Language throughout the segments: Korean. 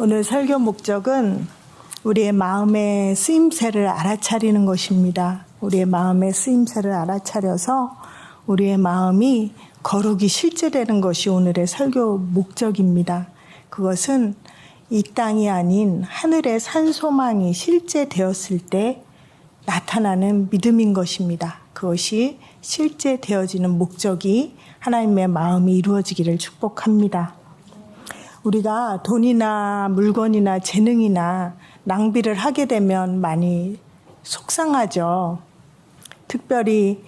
오늘 설교 목적은 우리의 마음의 쓰임새를 알아차리는 것입니다. 우리의 마음의 쓰임새를 알아차려서 우리의 마음이 거룩이 실제되는 것이 오늘의 설교 목적입니다. 그것은 이 땅이 아닌 하늘의 산소망이 실제되었을 때 나타나는 믿음인 것입니다. 그것이 실제되어지는 목적이 하나님의 마음이 이루어지기를 축복합니다. 우리가 돈이나 물건이나 재능이나 낭비를 하게 되면 많이 속상하죠. 특별히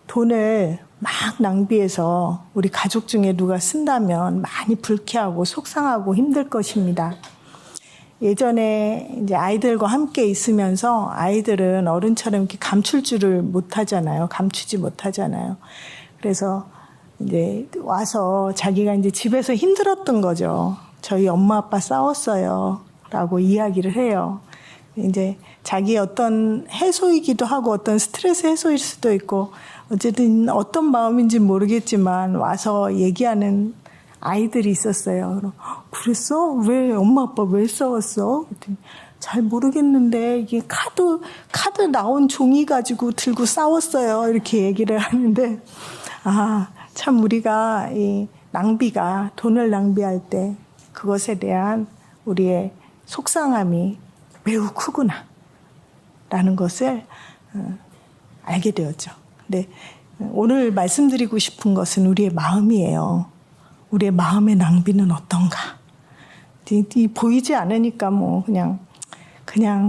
돈을 막 낭비해서 우리 가족 중에 누가 쓴다면 많이 불쾌하고 속상하고 힘들 것입니다. 예전에 이제 아이들과 함께 있으면서 아이들은 어른처럼 이렇게 감추지 못하잖아요. 그래서 이제 와서 자기가 이제 집에서 힘들었던 거죠. 저희 엄마 아빠 싸웠어요. 라고 이야기를 해요. 이제 자기 어떤 해소이기도 하고 어떤 스트레스 해소일 수도 있고 어쨌든 어떤 마음인지 모르겠지만 와서 얘기하는 아이들이 있었어요. 그랬어? 왜 엄마 아빠 왜 싸웠어? 그랬더니 잘 모르겠는데 이게 카드 나온 종이 가지고 들고 싸웠어요. 이렇게 얘기를 하는데 참 우리가 이 낭비가 돈을 낭비할 때 그것에 대한 우리의 속상함이 매우 크구나 라는 것을 알게 되었죠. 근데 오늘 말씀드리고 싶은 것은 우리의 마음이에요. 우리의 마음의 낭비는 어떤가? 보이지 않으니까 뭐 그냥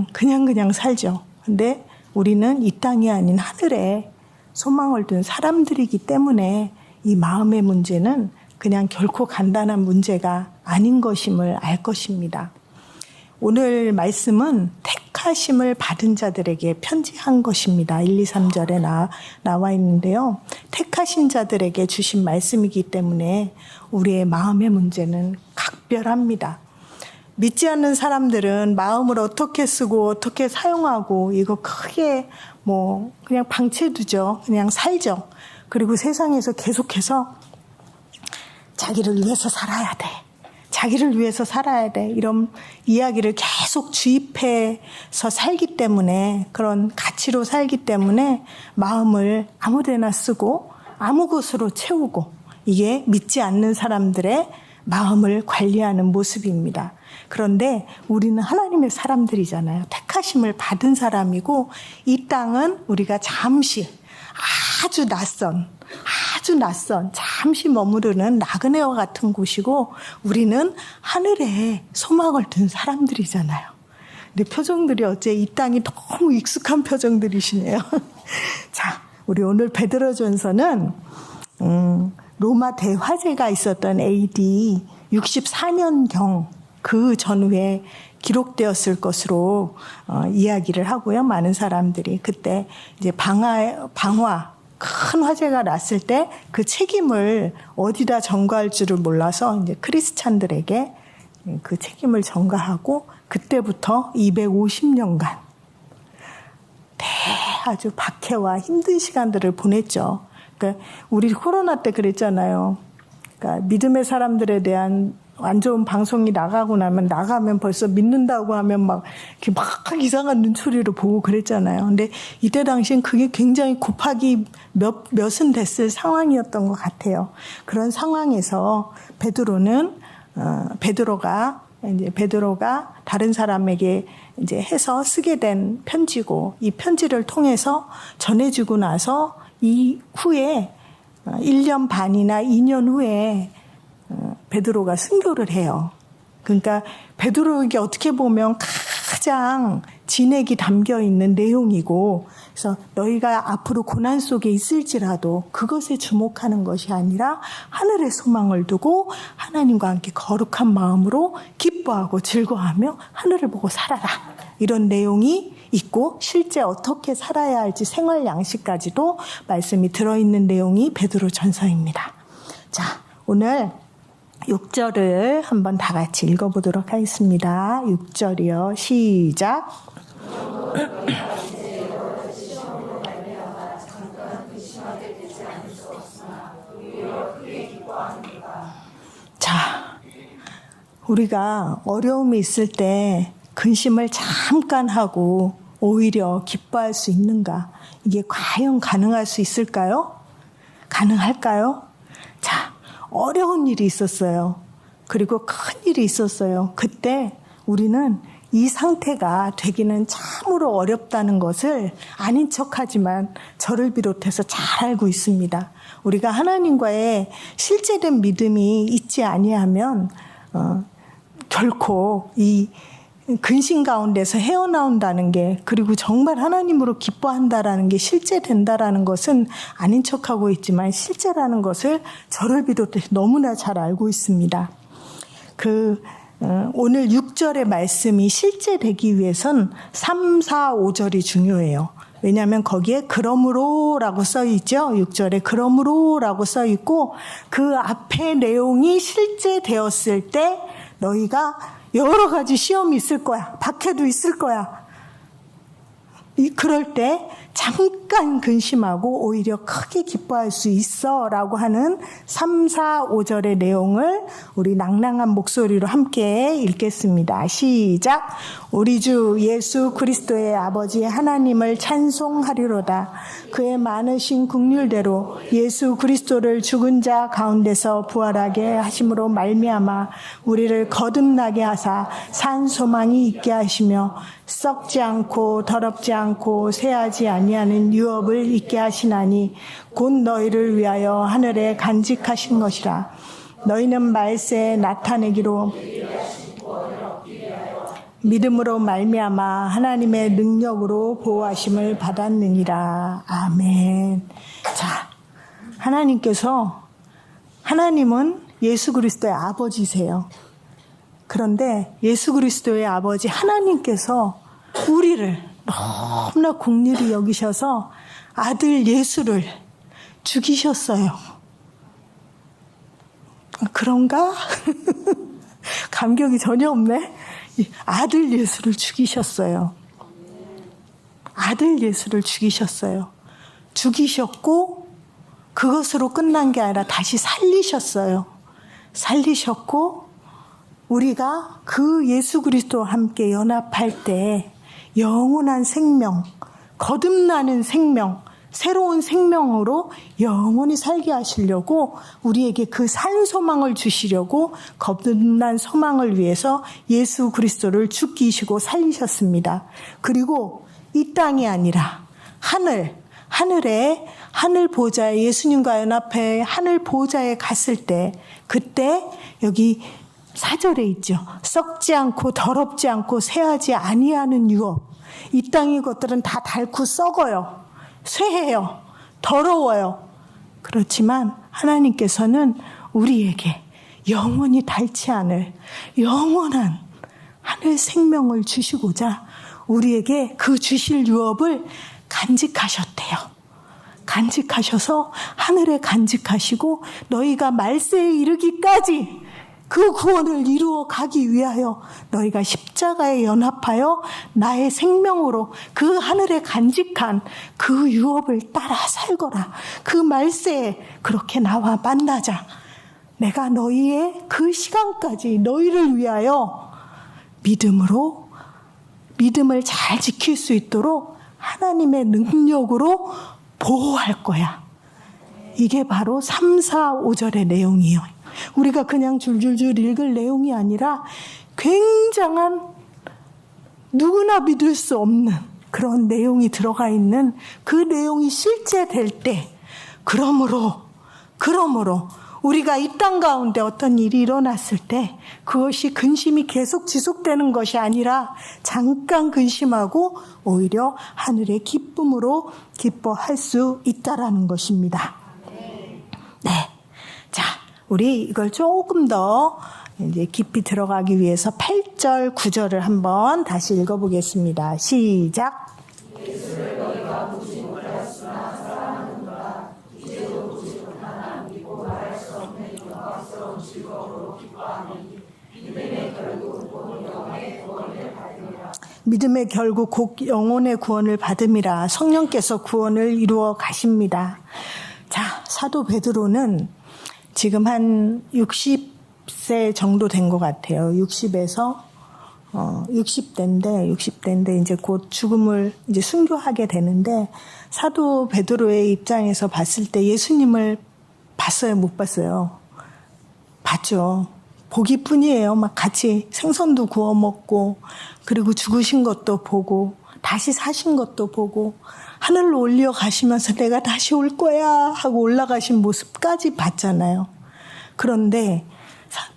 살죠. 근데 우리는 이 땅이 아닌 하늘에 소망을 둔 사람들이기 때문에 이 마음의 문제는 그냥 결코 간단한 문제가 아닌 것임을 알 것입니다. 오늘 말씀은 택하심을 받은 자들에게 편지한 것입니다. 1, 2, 3절에 나와 있는데요. 택하신 자들에게 주신 말씀이기 때문에 우리의 마음의 문제는 각별합니다. 믿지 않는 사람들은 마음을 어떻게 쓰고 어떻게 사용하고 이거 크게 그냥 방치해두죠. 그냥 살죠. 그리고 세상에서 계속해서 자기를 위해서 살아야 돼. 자기를 위해서 살아야 돼. 이런 이야기를 계속 주입해서 살기 때문에 그런 가치로 살기 때문에 마음을 아무 데나 쓰고 아무 것으로 채우고 이게 믿지 않는 사람들의 마음을 관리하는 모습입니다. 그런데 우리는 하나님의 사람들이잖아요. 택하심을 받은 사람이고 이 땅은 우리가 잠시 아주 낯선 잠시 머무르는 나그네와 같은 곳이고 우리는 하늘에 소망을 둔 사람들이잖아요. 근데 표정들이 어째 이 땅이 너무 익숙한 표정들이시네요. 자, 우리 오늘 베드로전서는 로마 대화재가 있었던 AD 64년경 그 전후에 기록되었을 것으로 이야기를 하고요. 많은 사람들이 그때 이제 방화 큰 화재가 났을 때 그 책임을 어디다 전가할 줄을 몰라서 이제 크리스찬들에게 그 책임을 전가하고 그때부터 250년간 아주 박해와 힘든 시간들을 보냈죠. 그러니까 우리 코로나 때 그랬잖아요. 그러니까 믿음의 사람들에 대한 안 좋은 방송이 나가면 벌써 믿는다고 하면 막 이상한 눈초리로 보고 그랬잖아요. 근데 이때 당시엔 그게 굉장히 곱하기 몇은 됐을 상황이었던 것 같아요. 그런 상황에서 베드로가 다른 사람에게 이제 해서 쓰게 된 편지고 이 편지를 통해서 전해주고 나서 이후에 1년 반이나 2년 후에 베드로가 순교를 해요. 그러니까 베드로에게 어떻게 보면 가장 진액이 담겨 있는 내용이고 그래서 너희가 앞으로 고난 속에 있을지라도 그것에 주목하는 것이 아니라 하늘의 소망을 두고 하나님과 함께 거룩한 마음으로 기뻐하고 즐거워하며 하늘을 보고 살아라. 이런 내용이 있고 실제 어떻게 살아야 할지 생활 양식까지도 말씀이 들어있는 내용이 베드로 전서입니다. 자, 오늘 6절을 한번 다 같이 읽어보도록 하겠습니다. 6절이요. 시작. 자, 우리가 어려움이 있을 때 근심을 잠깐 하고 오히려 기뻐할 수 있는가? 이게 과연 가능할 수 있을까요? 가능할까요? 자, 어려운 일이 있었어요. 그리고 큰 일이 있었어요. 그때 우리는 이 상태가 되기는 참으로 어렵다는 것을 아닌 척하지만 저를 비롯해서 잘 알고 있습니다. 우리가 하나님과의 실제된 믿음이 있지 아니하면 결코 이 근심 가운데서 헤어나온다는 게, 그리고 정말 하나님으로 기뻐한다라는 게 실제된다라는 것은 아닌 척하고 있지만 실제라는 것을 저를 비롯해서 너무나 잘 알고 있습니다. 오늘 6절의 말씀이 실제되기 위해선 3, 4, 5절이 중요해요. 왜냐하면 거기에 그러므로라고 써 있죠. 6절에 그러므로라고 써 있고, 그 앞에 내용이 실제되었을 때 너희가 여러 가지 시험이 있을 거야. 박해도 있을 거야. 그럴 때 잠깐 근심하고 오히려 크게 기뻐할 수 있어 라고 하는 3, 4, 5절의 내용을 우리 낭낭한 목소리로 함께 읽겠습니다. 시작. 우리 주 예수 그리스도의 아버지 하나님을 찬송하리로다. 그의 많으신 긍휼대로 예수 그리스도를 죽은 자 가운데서 부활하게 하심으로 말미암아 우리를 거듭나게 하사 산 소망이 있게 하시며 썩지 않고 더럽지 않고 쇠하지 아니하는 유업을 있게 하시나니 곧 너희를 위하여 하늘에 간직하신 것이라. 너희는 말세에 나타내기로 믿음으로 말미암아 하나님의 능력으로 보호하심을 받았느니라. 아멘. 자, 하나님은 예수 그리스도의 아버지세요. 그런데 예수 그리스도의 아버지 하나님께서 우리를 너무나 긍휼히 여기셔서 아들 예수를 죽이셨어요. 그런가? 감격이 전혀 없네. 아들 예수를 죽이셨어요. 아들 예수를 죽이셨어요. 죽이셨고 그것으로 끝난 게 아니라 다시 살리셨어요. 살리셨고 우리가 그 예수 그리스도와 함께 연합할 때 영원한 생명, 거듭나는 생명, 새로운 생명으로 영원히 살게 하시려고 우리에게 그 산 소망을 주시려고 거듭난 소망을 위해서 예수 그리스도를 죽이시고 살리셨습니다. 그리고 이 땅이 아니라 하늘에 하늘 보좌에 예수님과 연합해 하늘 보좌에 갔을 때 그때 여기 4절에 있죠. 썩지 않고 더럽지 않고 쇠하지 아니하는 유업. 이 땅의 것들은 다 닳고 썩어요. 쇠해요. 더러워요. 그렇지만 하나님께서는 우리에게 영원히 닳지 않을 영원한 하늘 생명을 주시고자 우리에게 그 주실 유업을 간직하셨대요. 간직하셔서 하늘에 간직하시고 너희가 말세에 이르기까지 그 구원을 이루어 가기 위하여 너희가 십자가에 연합하여 나의 생명으로 그 하늘에 간직한 그 유업을 따라 살거라. 그 말세에 그렇게 나와 만나자. 내가 너희의 그 시간까지 너희를 위하여 믿음을 잘 지킬 수 있도록 하나님의 능력으로 보호할 거야. 이게 바로 3, 4, 5절의 내용이에요. 우리가 그냥 줄줄줄 읽을 내용이 아니라 굉장한 누구나 믿을 수 없는 그런 내용이 들어가 있는 그 내용이 실제될 때 그러므로 우리가 이 땅 가운데 어떤 일이 일어났을 때 그것이 근심이 계속 지속되는 것이 아니라 잠깐 근심하고 오히려 하늘의 기쁨으로 기뻐할 수 있다라는 것입니다. 네. 자, 우리 이걸 조금 더 이제 깊이 들어가기 위해서 8절, 9절을 한번 다시 읽어보겠습니다. 시작. 예수를 너희가 보지 못하였으나 사랑하는가 이제도 보지 못하나 믿고 말할 수 없는 영광스러운 즐거움으로 기뻐하니 믿음의 결국 곧 영혼의 구원을 받으리라. 믿음의 결국 곧 영혼의 구원을 받음이라. 성령께서 구원을 이루어 가십니다. 자, 사도 베드로는 지금 한 60세 정도 된 것 같아요. 60에서 60대인데 이제 곧 죽음을 이제 순교하게 되는데, 사도 베드로의 입장에서 봤을 때 예수님을 봤어요, 못 봤어요? 봤죠. 보기뿐이에요. 막 같이 생선도 구워 먹고, 그리고 죽으신 것도 보고, 다시 사신 것도 보고, 하늘로 올려가시면서 내가 다시 올 거야 하고 올라가신 모습까지 봤잖아요. 그런데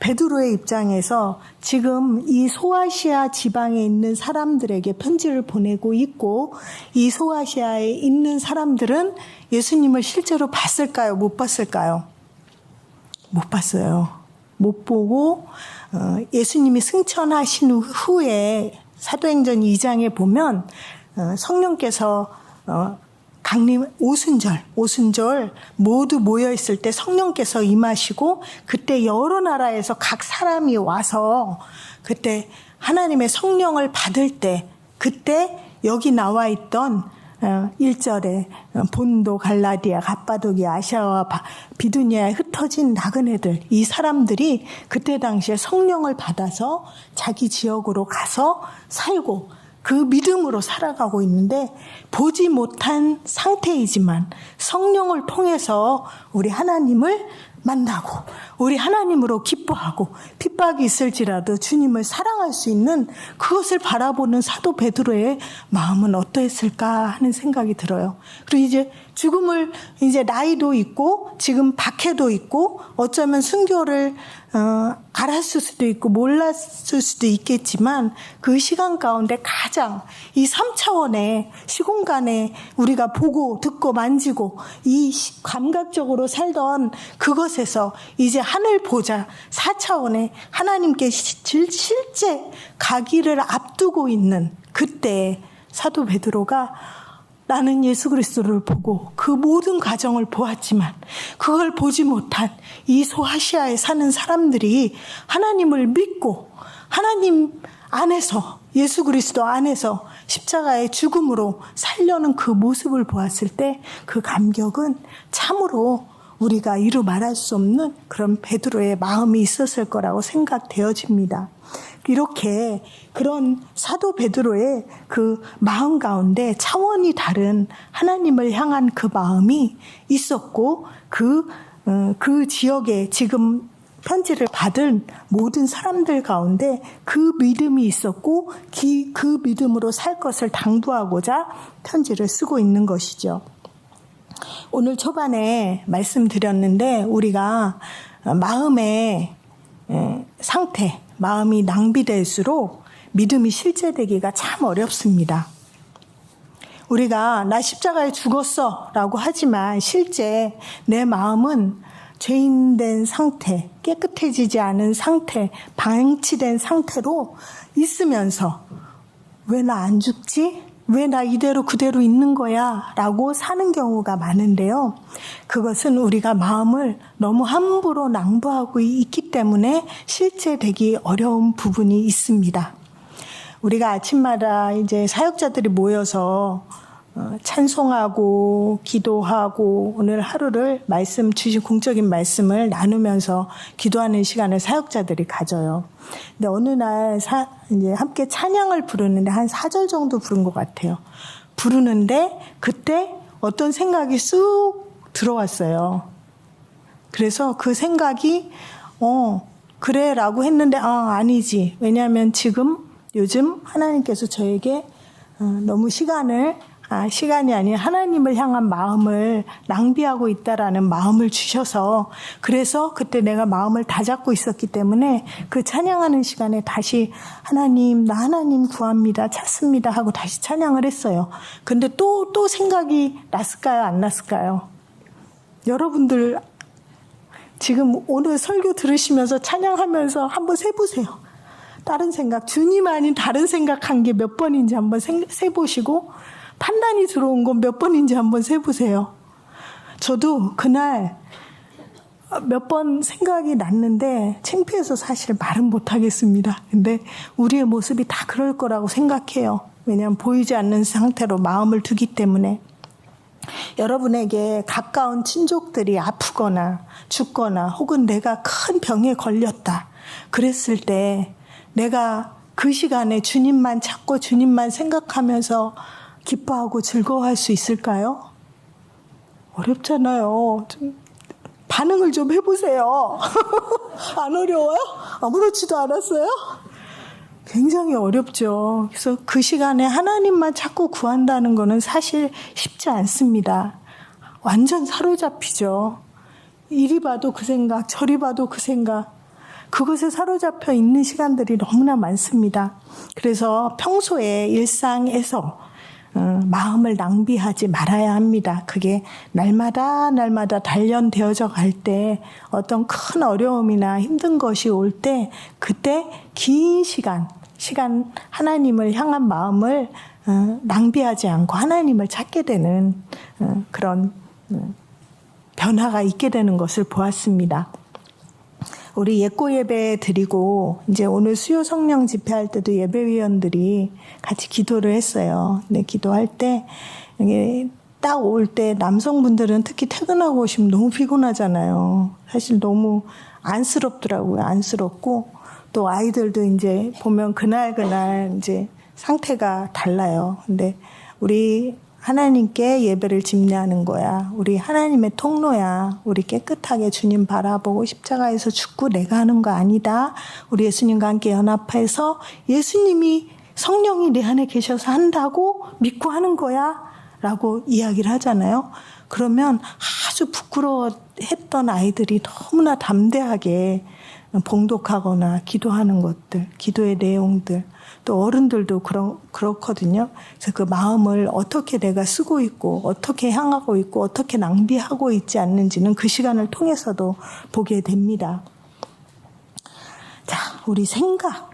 베드로의 입장에서 지금 이 소아시아 지방에 있는 사람들에게 편지를 보내고 있고, 이 소아시아에 있는 사람들은 예수님을 실제로 봤을까요? 못 봤을까요? 못 봤어요. 못 보고 예수님이 승천하신 후에 사도행전 2장에 보면 성령께서 강림 오순절 모두 모여 있을 때 성령께서 임하시고, 그때 여러 나라에서 각 사람이 와서 그때 하나님의 성령을 받을 때, 그때 여기 나와 있던 1절에 본도, 갈라디아, 갑바도기아, 아시아와 비두니아에 흩어진 나그네들, 이 사람들이 그때 당시에 성령을 받아서 자기 지역으로 가서 살고 그 믿음으로 살아가고 있는데, 보지 못한 상태이지만 성령을 통해서 우리 하나님을 만나고 우리 하나님으로 기뻐하고 핍박이 있을지라도 주님을 사랑할 수 있는 그것을 바라보는 사도 베드로의 마음은 어떠했을까 하는 생각이 들어요. 그리고 이제 죽음을, 이제 나이도 있고 지금 박해도 있고 어쩌면 순교를 알았을 수도 있고 몰랐을 수도 있겠지만, 그 시간 가운데 가장 이 3차원의 시공간에 우리가 보고 듣고 만지고 이 감각적으로 살던 그것에서 이제 하늘 보자 4차원의 하나님께 실제 가기를 앞두고 있는 그때 사도 베드로가, 나는 예수 그리스도를 보고 그 모든 과정을 보았지만 그걸 보지 못한 이 소아시아에 사는 사람들이 하나님을 믿고 하나님 안에서, 예수 그리스도 안에서 십자가의 죽음으로 살려는 그 모습을 보았을 때 그 감격은 참으로 우리가 이루 말할 수 없는 그런 베드로의 마음이 있었을 거라고 생각되어집니다. 이렇게 그런 사도 베드로의 그 마음 가운데 차원이 다른 하나님을 향한 그 마음이 있었고, 그 지역에 지금 편지를 받은 모든 사람들 가운데 그 믿음이 있었고, 그 믿음으로 살 것을 당부하고자 편지를 쓰고 있는 것이죠. 오늘 초반에 말씀드렸는데, 우리가 마음의 상태, 마음이 낭비될수록 믿음이 실제되기가 참 어렵습니다. 우리가 나 십자가에 죽었어 라고 하지만 실제 내 마음은 죄인된 상태, 깨끗해지지 않은 상태, 방치된 상태로 있으면서 왜 나 안 죽지? 왜 나 이대로 그대로 있는 거야? 라고 사는 경우가 많은데요. 그것은 우리가 마음을 너무 함부로 낭비하고 있기 때문에 실제되기 어려운 부분이 있습니다. 우리가 아침마다 이제 사역자들이 모여서 찬송하고 기도하고 오늘 하루를 말씀 주신 공적인 말씀을 나누면서 기도하는 시간을 사역자들이 가져요. 근데 어느 날 이제 함께 찬양을 부르는데 한 4절 정도 부른 것 같아요. 부르는데 그때 어떤 생각이 쑥 들어왔어요. 그래서 그 생각이 그래 라고 했는데 아니지. 왜냐하면 요즘 하나님께서 저에게 너무 시간이 아닌 하나님을 향한 마음을 낭비하고 있다라는 마음을 주셔서, 그래서 그때 내가 마음을 다잡고 있었기 때문에 그 찬양하는 시간에 다시 나 하나님 구합니다, 찾습니다 하고 다시 찬양을 했어요. 근데 또 생각이 났을까요? 안 났을까요? 여러분들 지금 오늘 설교 들으시면서 찬양하면서 한번 세보세요. 다른 생각, 주님 아닌 다른 생각한 게 몇 번인지 한번 세보시고, 판단이 들어온 건 몇 번인지 한번 세보세요. 저도 그날 몇 번 생각이 났는데 창피해서 사실 말은 못하겠습니다. 근데 우리의 모습이 다 그럴 거라고 생각해요. 왜냐하면 보이지 않는 상태로 마음을 두기 때문에. 여러분에게 가까운 친족들이 아프거나 죽거나 혹은 내가 큰 병에 걸렸다. 그랬을 때 내가 그 시간에 주님만 찾고 주님만 생각하면서 기뻐하고 즐거워할 수 있을까요? 어렵잖아요. 좀 반응을 좀 해보세요. 안 어려워요? 아무렇지도 않았어요? 굉장히 어렵죠. 그래서 그 시간에 하나님만 찾고 구한다는 거는 사실 쉽지 않습니다. 완전 사로잡히죠. 이리 봐도 그 생각, 저리 봐도 그 생각. 그것에 사로잡혀 있는 시간들이 너무나 많습니다. 그래서 평소에 일상에서 마음을 낭비하지 말아야 합니다. 그게 날마다 단련되어져 갈 때 어떤 큰 어려움이나 힘든 것이 올 때 그때 긴 시간 하나님을 향한 마음을 낭비하지 않고 하나님을 찾게 되는 그런 변화가 있게 되는 것을 보았습니다. 우리 예고 예배 드리고 이제 오늘 수요 성령 집회할 때도 예배위원들이 같이 기도를 했어요. 근데 기도할 때 딱 올 때 남성분들은 특히 퇴근하고 오시면 너무 피곤하잖아요. 사실 너무 안쓰럽더라고요. 안쓰럽고 또 아이들도 이제 보면 그날 이제 상태가 달라요. 근데 우리 하나님께 예배를 집례하는 거야. 우리 하나님의 통로야. 우리 깨끗하게 주님 바라보고 십자가에서 죽고 내가 하는 거 아니다. 우리 예수님과 함께 연합해서 예수님이 성령이 내 안에 계셔서 한다고 믿고 하는 거야. 라고 이야기를 하잖아요. 그러면 아주 부끄러워했던 아이들이 너무나 담대하게 봉독하거나 기도하는 것들, 기도의 내용들, 또 어른들도 그렇거든요. 그래서 그 마음을 어떻게 내가 쓰고 있고, 어떻게 향하고 있고, 어떻게 낭비하고 있지 않는지는 그 시간을 통해서도 보게 됩니다. 자, 우리 생각.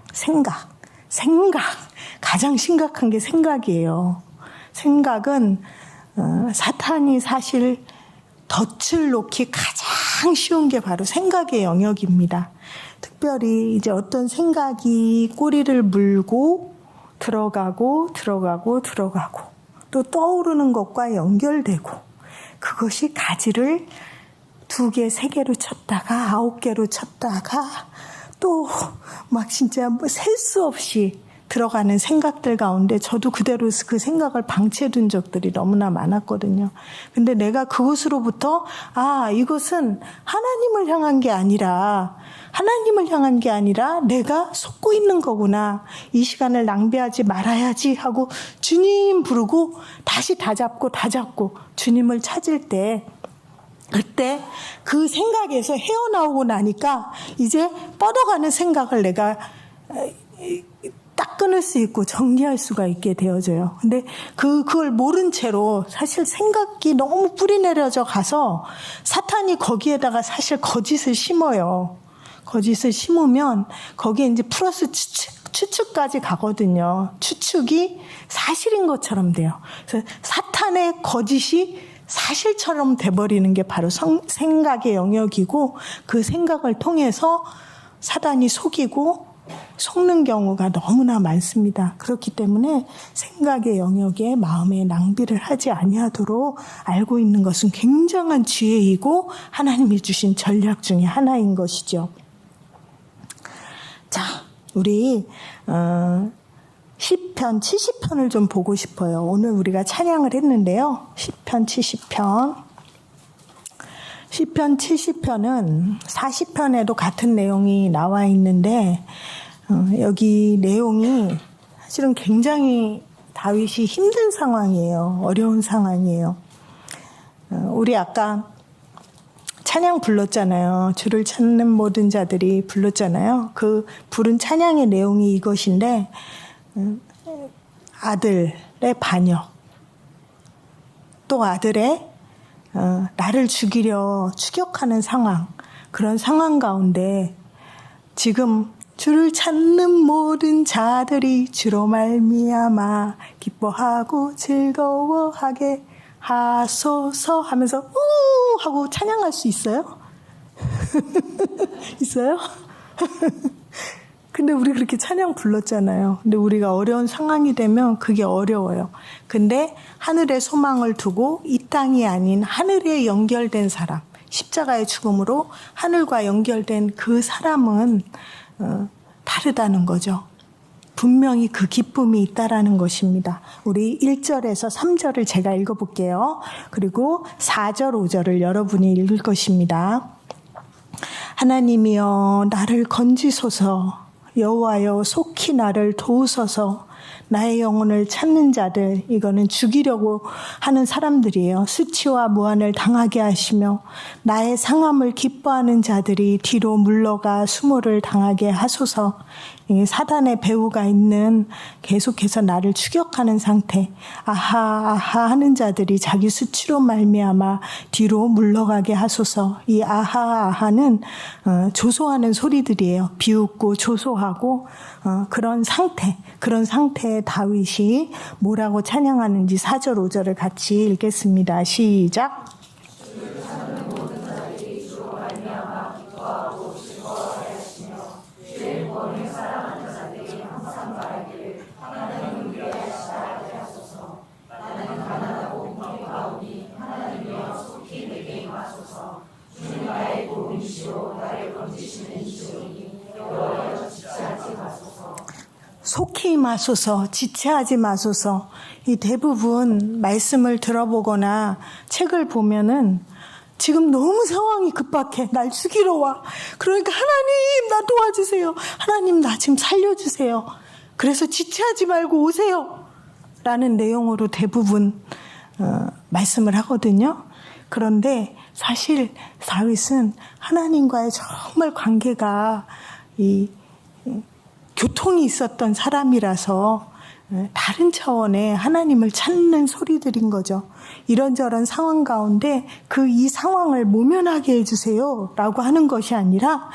가장 심각한 게 생각이에요. 생각은 사탄이 사실 덫을 놓기 가장 쉬운 게 바로 생각의 영역입니다. 특별히 이제 어떤 생각이 꼬리를 물고 들어가고 또 떠오르는 것과 연결되고 그것이 가지를 2개, 3개로 쳤다가 9개로 쳤다가 또 막 진짜 셀 수 없이 들어가는 생각들 가운데 저도 그대로 그 생각을 방치해둔 적들이 너무나 많았거든요. 근데 내가 그것으로부터 이것은 하나님을 향한 게 아니라 내가 속고 있는 거구나. 이 시간을 낭비하지 말아야지 하고 주님 부르고 다시 다 잡고 주님을 찾을 때 그때 그 생각에서 헤어나오고 나니까 이제 뻗어가는 생각을 내가 딱 끊을 수 있고 정리할 수가 있게 되어져요. 근데 그걸 모른 채로 사실 생각이 너무 뿌리내려져 가서 사탄이 거기에다가 사실 거짓을 심어요. 거짓을 심으면 거기에 이제 플러스 추측까지 가거든요. 추측이 사실인 것처럼 돼요. 그래서 사탄의 거짓이 사실처럼 돼버리는 게 바로 생각의 영역이고 그 생각을 통해서 사단이 속는 경우가 너무나 많습니다. 그렇기 때문에 생각의 영역에 마음의 낭비를 하지 아니하도록 알고 있는 것은 굉장한 지혜이고 하나님이 주신 전략 중에 하나인 것이죠. 자, 우리 시편 70편을 좀 보고 싶어요. 오늘 우리가 찬양을 했는데요. 시편 70편. 시편 70편은 40편에도 같은 내용이 나와 있는데 여기 내용이 사실은 굉장히 다윗이 힘든 상황이에요. 어려운 상황이에요. 우리 아까 찬양 불렀잖아요. 주를 찾는 모든 자들이 불렀잖아요. 그 부른 찬양의 내용이 이것인데 아들의 반역, 또 아들의 나를 죽이려 추격하는 상황, 그런 상황 가운데 지금 주를 찾는 모든 자들이 주로 말미암아 기뻐하고 즐거워하게 하소서 하면서 우 하고 찬양할 수 있어요? 있어요? 근데 우리 그렇게 찬양 불렀잖아요. 근데 우리가 어려운 상황이 되면 그게 어려워요. 근데 하늘에 소망을 두고 이 땅이 아닌 하늘에 연결된 사람, 십자가의 죽음으로 하늘과 연결된 그 사람은 다르다는 거죠. 분명히 그 기쁨이 있다라는 것입니다. 우리 1절에서 3절을 제가 읽어볼게요. 그리고 4절, 5절을 여러분이 읽을 것입니다. 하나님이여 나를 건지소서, 여호와여 속히 나를 도우소서. 나의 영혼을 찾는 자들, 이거는 죽이려고 하는 사람들이에요. 수치와 무한을 당하게 하시며 나의 상함을 기뻐하는 자들이 뒤로 물러가 수모를 당하게 하소서. 사단의 배후가 있는 계속해서 나를 추격하는 상태, 아하 아하 하는 자들이 자기 수치로 말미암아 뒤로 물러가게 하소서. 이 아하 아하는 조소하는 소리들이에요. 비웃고 조소하고 그런 상태에 다윗이 뭐라고 찬양하는지 4절 5절을 같이 읽겠습니다. 시작. 속히 임하소서, 지체하지 마소서. 이 대부분 말씀을 들어보거나 책을 보면은 지금 너무 상황이 급박해. 날 죽이러 와. 그러니까 하나님 나 도와주세요. 하나님 나 지금 살려주세요. 그래서 지체하지 말고 오세요. 라는 내용으로 대부분 말씀을 하거든요. 그런데 사실 다윗은 하나님과의 정말 관계가 교통이 있었던 사람이라서 다른 차원의 하나님을 찾는 소리들인 거죠. 이런저런 상황 가운데 이 상황을 모면하게 해주세요 라고 하는 것이 아니라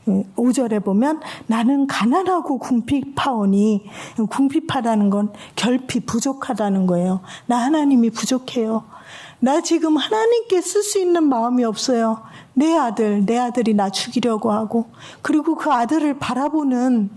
5절에 보면 나는 가난하고 궁핍하오니, 궁핍하다는 건 결핍, 부족하다는 거예요. 나 하나님이 부족해요. 나 지금 하나님께 쓸 수 있는 마음이 없어요. 내 아들이 나 죽이려고 하고, 그리고 그 아들을 바라보는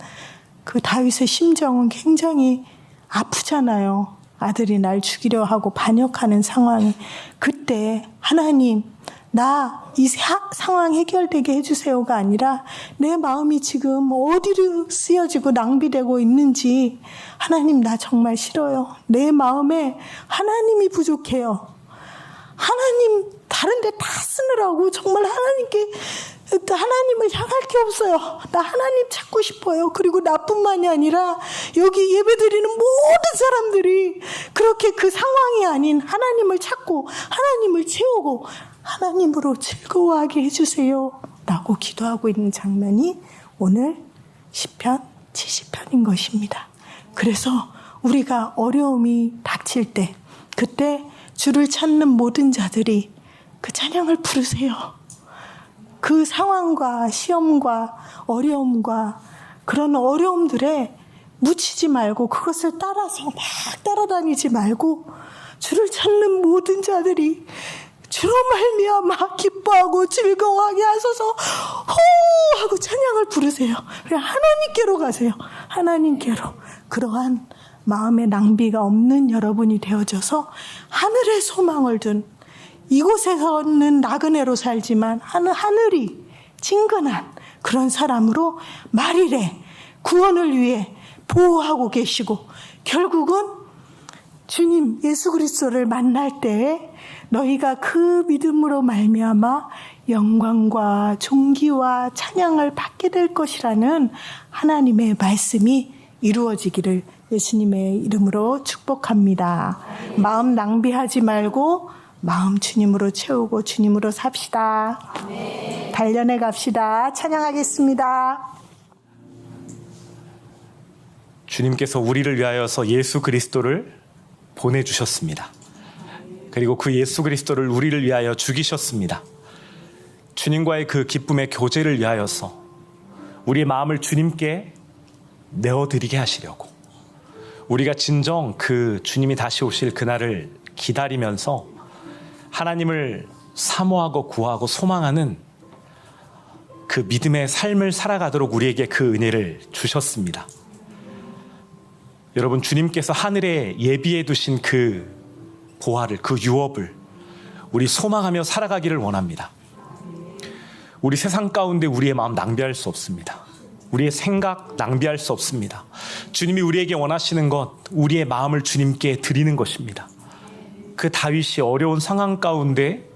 그 다윗의 심정은 굉장히 아프잖아요. 아들이 날 죽이려 하고 반역하는 상황이. 그때 하나님 나 이 상황 해결되게 해주세요가 아니라 내 마음이 지금 어디로 쓰여지고 낭비되고 있는지, 하나님 나 정말 싫어요. 내 마음에 하나님이 부족해요. 하나님 다른 데 다 쓰느라고 정말 하나님을 향할 게 없어요. 나 하나님 찾고 싶어요. 그리고 나뿐만이 아니라 여기 예배드리는 모든 사람들이 그렇게 그 상황이 아닌 하나님을 찾고 하나님을 채우고 하나님으로 즐거워하게 해주세요 라고 기도하고 있는 장면이 오늘 시편 70편인 것입니다. 그래서 우리가 어려움이 닥칠 때, 그때 주를 찾는 모든 자들이 그 찬양을 부르세요. 그 상황과 시험과 어려움과 그런 어려움들에 묻히지 말고, 그것을 따라서 막 따라다니지 말고, 주를 찾는 모든 자들이 주로 말미암아 기뻐하고 즐거워하게 하소서 호 하고 찬양을 부르세요. 그냥 하나님께로 가세요. 하나님께로. 그러한 마음의 낭비가 없는 여러분이 되어져서 하늘의 소망을 둔, 이곳에서는 나그네로 살지만 하늘이 친근한 그런 사람으로 말일에 구원을 위해 보호하고 계시고, 결국은 주님 예수 그리스도를 만날 때에 너희가 그 믿음으로 말미암아 영광과 존귀와 찬양을 받게 될 것이라는 하나님의 말씀이 이루어지기를 예수님의 이름으로 축복합니다. 마음 낭비하지 말고 마음 주님으로 채우고 주님으로 삽시다. 단련해 갑시다. 찬양하겠습니다. 주님께서 우리를 위하여서 예수 그리스도를 보내주셨습니다. 그리고 그 예수 그리스도를 우리를 위하여 죽이셨습니다. 주님과의 그 기쁨의 교제를 위하여서 우리의 마음을 주님께 내어드리게 하시려고, 우리가 진정 그 주님이 다시 오실 그날을 기다리면서 하나님을 사모하고 구하고 소망하는 그 믿음의 삶을 살아가도록 우리에게 그 은혜를 주셨습니다. 여러분, 주님께서 하늘에 예비해 두신 그 보화를, 그 유업을 우리 소망하며 살아가기를 원합니다. 우리 세상 가운데 우리의 마음 낭비할 수 없습니다. 우리의 생각 낭비할 수 없습니다. 주님이 우리에게 원하시는 것, 우리의 마음을 주님께 드리는 것입니다. 그 다윗이 어려운 상황 가운데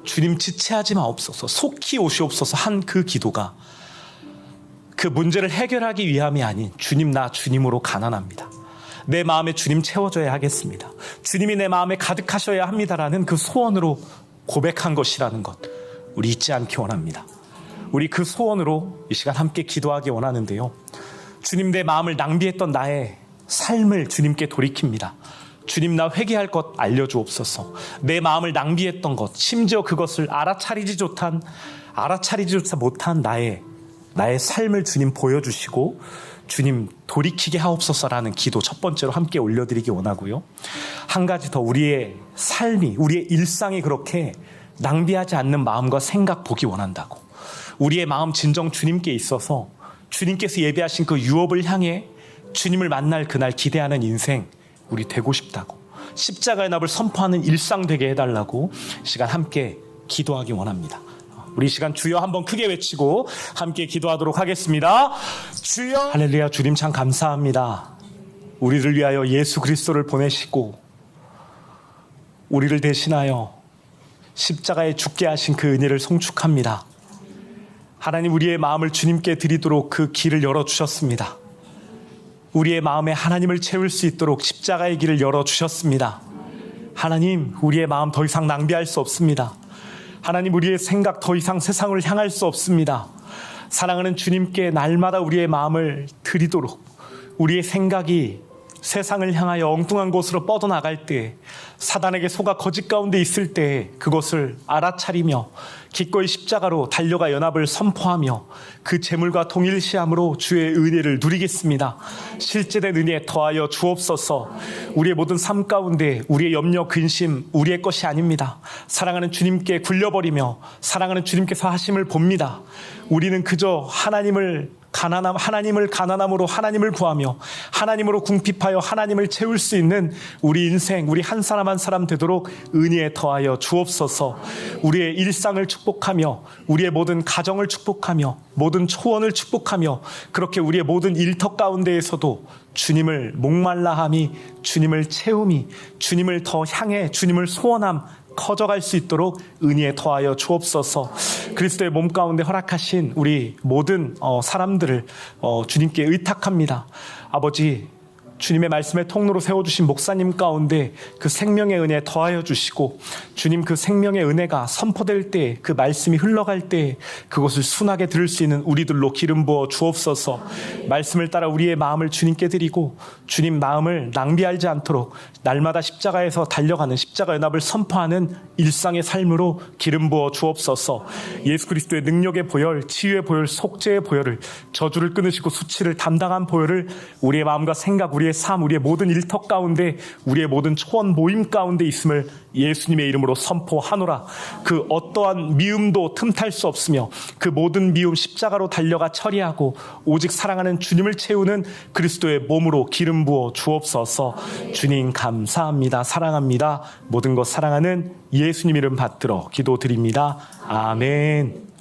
주님 지체하지 마옵소서, 속히 오시옵소서 한 그 기도가 그 문제를 해결하기 위함이 아닌 주님, 나 주님으로 가난합니다. 내 마음에 주님 채워줘야 하겠습니다. 주님이 내 마음에 가득하셔야 합니다라는 그 소원으로 고백한 것이라는 것, 우리 잊지 않기 원합니다. 우리 그 소원으로 이 시간 함께 기도하기 원하는데요. 주님, 내 마음을 낭비했던 나의 삶을 주님께 돌이킵니다. 주님, 나 회개할 것 알려주옵소서. 내 마음을 낭비했던 것, 심지어 그것을 알아차리지조차 못한 나의 삶을 주님 보여주시고 주님 돌이키게 하옵소서라는 기도 첫 번째로 함께 올려드리기 원하고요. 한 가지 더, 우리의 삶이, 우리의 일상이 그렇게 낭비하지 않는 마음과 생각 보기 원한다고. 우리의 마음 진정 주님께 있어서 주님께서 예배하신 그 유업을 향해 주님을 만날 그날 기대하는 인생 우리 되고 싶다고. 십자가의 납을 선포하는 일상 되게 해달라고 시간 함께 기도하기 원합니다. 우리 시간 주여 한번 크게 외치고 함께 기도하도록 하겠습니다. 주여. 할렐루야. 주님 참 감사합니다. 우리를 위하여 예수 그리스도를 보내시고 우리를 대신하여 십자가에 죽게 하신 그 은혜를 송축합니다. 하나님, 우리의 마음을 주님께 드리도록 그 길을 열어주셨습니다. 우리의 마음에 하나님을 채울 수 있도록 십자가의 길을 열어주셨습니다. 하나님, 우리의 마음 더 이상 낭비할 수 없습니다. 하나님, 우리의 생각 더 이상 세상을 향할 수 없습니다. 사랑하는 주님께 날마다 우리의 마음을 드리도록, 우리의 생각이 세상을 향하여 엉뚱한 곳으로 뻗어나갈 때, 사단에게 속아 거짓 가운데 있을 때 그것을 알아차리며 기꺼이 십자가로 달려가 연합을 선포하며 그 재물과 동일시함으로 주의 은혜를 누리겠습니다. 실제된 은혜 더하여 주옵소서. 우리의 모든 삶 가운데 우리의 염려, 근심 우리의 것이 아닙니다. 사랑하는 주님께 굴려버리며 사랑하는 주님께서 하심을 봅니다. 우리는 그저 하나님을 가난함으로 하나님을 구하며 하나님으로 궁핍하여 하나님을 채울 수 있는 우리 인생, 우리 한 사람 한 사람 되도록 은혜에 더하여 주옵소서. 우리의 일상을 축복하며 우리의 모든 가정을 축복하며 모든 초원을 축복하며 그렇게 우리의 모든 일터 가운데에서도 주님을 목말라함이, 주님을 채움이, 주님을 더 향해 주님을 소원함 커져갈 수 있도록 은혜에 더하여 주옵소서. 그리스도의 몸 가운데 허락하신 우리 모든 사람들을 주님께 의탁합니다. 아버지, 주님의 말씀의 통로로 세워주신 목사님 가운데 그 생명의 은혜 더하여 주시고 주님, 그 생명의 은혜가 선포될 때, 그 말씀이 흘러갈 때 그것을 순하게 들을 수 있는 우리들로 기름 부어 주옵소서. 말씀을 따라 우리의 마음을 주님께 드리고 주님 마음을 낭비하지 않도록 날마다 십자가에서 달려가는 십자가 연합을 선포하는 일상의 삶으로 기름 부어 주옵소서. 예수 그리스도의 능력의 보혈, 치유의 보혈, 속죄의 보혈을, 저주를 끊으시고 수치를 담당한 보혈을 우리의 마음과 생각, 우리의 삶, 우리의 모든 일터 가운데, 우리의 모든 초원 모임 가운데 있음을 예수님의 이름으로 선포하노라. 그 어떠한 미움도 틈탈 수 없으며 그 모든 미움 십자가로 달려가 처리하고 오직 사랑하는 주님을 채우는 그리스도의 몸으로 기름 부어 주옵소서. 주님 감사합니다. 사랑합니다. 모든 것 사랑하는 예수님 이름 받들어 기도드립니다. 아멘.